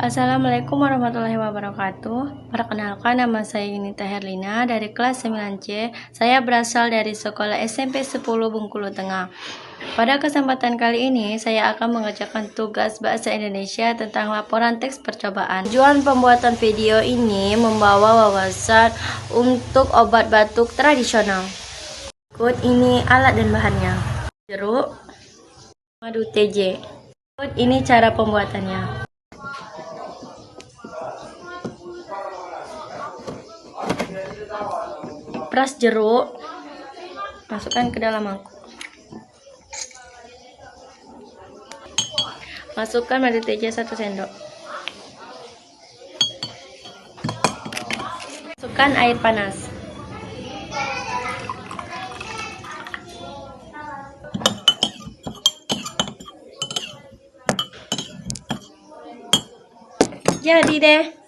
Assalamualaikum warahmatullahi wabarakatuh. Perkenalkan, nama saya Yunita Herlina dari kelas 9C. Saya berasal dari sekolah SMP 10 Bengkulu Tengah. Pada kesempatan kali ini, saya akan mengerjakan tugas bahasa Indonesia tentang laporan teks percobaan. Tujuan pembuatan video ini membawa wawasan untuk obat batuk tradisional. Berikut ini alat dan bahannya. Jeruk, madu TJ. Berikut ini cara pembuatannya. Peras jeruk, masukkan ke dalam mangkuk. Masukkan madu TJ 1 sendok. Masukkan air panas. Jadi deh.